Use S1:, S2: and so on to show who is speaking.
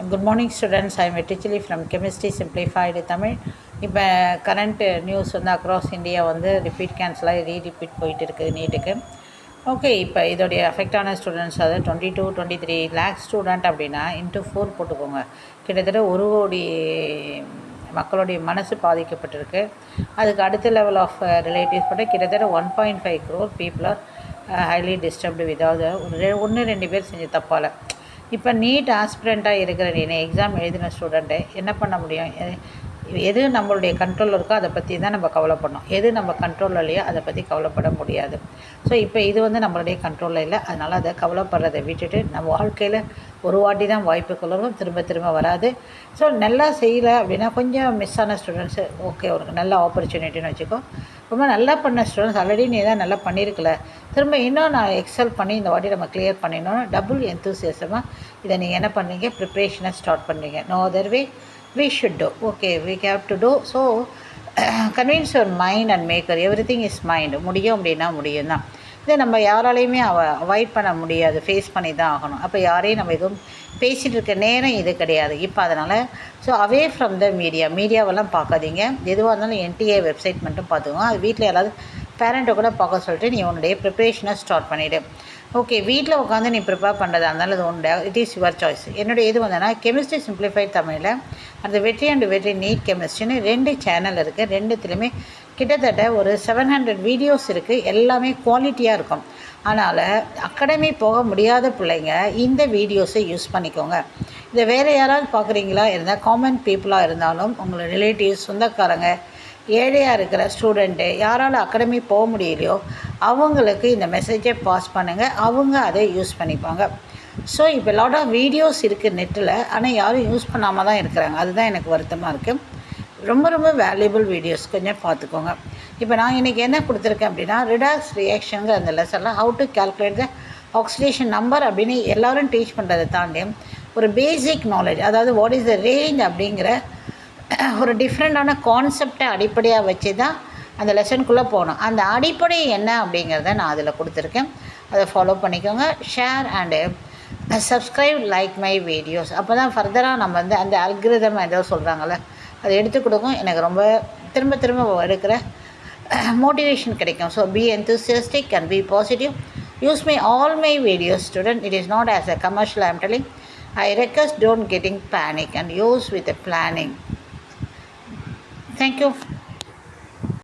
S1: Good morning students. I am Vetrichili from Chemistry Simplified Tamil. இப்போ current news வந்து across India வந்து repeat கேன்சலாக ரீரிப்பீட் போயிட்டு இருக்குது நீட்டுக்கு. ஓகே, இப்போ இதோடைய அஃபெக்டான ஸ்டூடெண்ட்ஸ் அதாவது 22-23 லேக் ஸ்டூடெண்ட் அப்படின்னா இன்ட்டு 4 போட்டுக்கோங்க. கிட்டத்தட்ட 1 கோடி மக்களுடைய மனசு பாதிக்கப்பட்டிருக்கு. அதுக்கு அடுத்த லெவல் ஆஃப் ரிலேட்டிவ்ஸ் பட்ட கிட்டத்தட்ட 1.5 crore people are highly disturbed without ஒன்று 2 பேர் செஞ்ச தப்பால். இப்போ நீட் ஆஸ்பிரண்ட்டாக இருக்கிற எக்ஸாம் எழுதின ஸ்டூடெண்ட்டு என்ன பண்ண முடியும்? எது நம்மளுடைய கண்ட்ரோலில் இருக்கோ அதை பற்றி தான் நம்ம கவலைப்படணும். எது நம்ம கண்ட்ரோலில் இல்லையோ அதை பற்றி கவலைப்பட முடியாது. ஸோ இப்போ இது வந்து நம்மளுடைய கண்ட்ரோலில் இல்லை. அதனால் அதை கவலைப்படுறதை விட்டுட்டு நம்ம வாழ்க்கையில் ஒரு வாட்டி தான் வாய்ப்புகளும் திரும்ப திரும்ப வராது. ஸோ நல்லா செய்யலை அப்படின்னா கொஞ்சம் மிஸ் ஆன ஸ்டூடெண்ட்ஸு ஓகே, ஒரு நல்ல ஆப்பர்ச்சுனிட்டின்னு வச்சுக்கோ. ரொம்ப நல்லா பண்ண ஸ்டூடெண்ட்ஸ் ஆல்ரெடி நீ தான் நல்லா பண்ணியிருக்கல, திரும்ப இன்னும் நான் எக்ஸல் பண்ணி இந்த வாட்டி நம்ம கிளியர் பண்ணிடணும் டபுள் எந்தூசியஸமாக இதை நீங்கள் என்ன பண்ணுறீங்க, ப்ரிப்ரேஷனை ஸ்டார்ட் பண்ணுறீங்க. No other way we should do. Okay, we have to do. So convince your mind and make everything is mind. முடியும் அப்படின்னா முடியும் தான். இதை நம்ம யாராலையுமே அவாய்ட் பண்ண முடியாது, ஃபேஸ் பண்ணி தான் ஆகணும். அப்போ யாரையும் நம்ம எதுவும் பேசிகிட்டு இருக்க நேரம் இது கிடையாது இப்போ. அதனால் ஸோ அவே ஃப்ரம் த மீடியாவெல்லாம் பார்க்காதீங்க. எதுவாக இருந்தாலும் என்டிஏ வெப்சைட் மட்டும் பார்த்துக்கோங்க. அது வீட்டில் யாராவது பேரண்ட்டை கூட பார்க்க சொல்லிட்டு நீ உன்னுடைய ப்ரிப்ரேஷனை ஸ்டார்ட் பண்ணிவிடு. ஓகே, வீட்டில் உட்காந்து நீ ப்ரிப்பேர் பண்ணுறதா இருந்தாலும் அது உண்டு, இட் இஸ் யுவர் சாய்ஸ். என்னுடைய இது வந்தேன்னா கெமிஸ்ட்ரி சிம்பிளிஃபைட் தமிழில் அந்த வெற்றி அண்ட் வெற்றி நீட் கெமிஸ்ட்ரின்னு 2 சேனல் இருக்குது. 2த்துலையுமே கிட்டத்தட்ட ஒரு 700 வீடியோஸ் இருக்குது. எல்லாமே குவாலிட்டியாக இருக்கும். அதனால் அகாடமி போக முடியாத பிள்ளைங்க இந்த வீடியோஸை யூஸ் பண்ணிக்கோங்க. இதை வேறு யாராவது பார்க்குறீங்களா இருந்தால் காமன் பீப்புளாக இருந்தாலும் உங்களோட ரிலேட்டிவ்ஸ், சொந்தக்காரங்க, ஏழையாக இருக்கிற ஸ்டூடெண்ட்டு யாரால் அகாடமி போக முடியலையோ அவங்களுக்கு இந்த மெசேஜை பாஸ் பண்ணுங்கள். அவங்க அதை யூஸ் பண்ணிப்பாங்க. ஸோ இப்போ லாட் ஆஃப் வீடியோஸ் இருக்குது நெட்டில், ஆனால் யாரும் யூஸ் பண்ணாமல் தான் இருக்கிறாங்க. அதுதான் எனக்கு வருத்தமாக இருக்குது. ரொம்ப ரொம்ப வேல்யூபிள் வீடியோஸ் கொஞ்சம் பார்த்துக்கோங்க. இப்போ நான் இன்றைக்கி என்ன கொடுத்துருக்கேன் அப்படின்னா ரிடாக்ஸ் ரியாக்ஷனுங்கிற அந்த லெசனில் how to calculate the oxidation number அப்படின்னு எல்லோரும் டீச் பண்ணுறதை தாண்டி ஒரு பேசிக் நாலேஜ், அதாவது வாட் இஸ் த ரேஞ்ச் அப்படிங்கிற ஒரு டிஃப்ரெண்ட்டான கான்செப்டை அடிப்படையாக வச்சு தான் அந்த லெசனுக்குள்ளே போகணும். அந்த அடிப்படை என்ன அப்படிங்கிறத நான் அதில் கொடுத்துருக்கேன். அதை ஃபாலோ பண்ணிக்கோங்க. Share and subscribe, like my videos. அப்போ தான் ஃபர்தராக நம்ம வந்து அந்த அல்கிரிதம் ஏதோ சொல்கிறாங்கள்ல அதை எடுத்து கொடுக்கும். எனக்கு ரொம்ப திரும்ப திரும்ப எடுக்கிற மோட்டிவேஷன் கிடைக்கும். So be enthusiastic and be positive. Use my all my videos, student. It is not as a commercial, I am telling. I request don't getting panic and use with a planning. Thank you.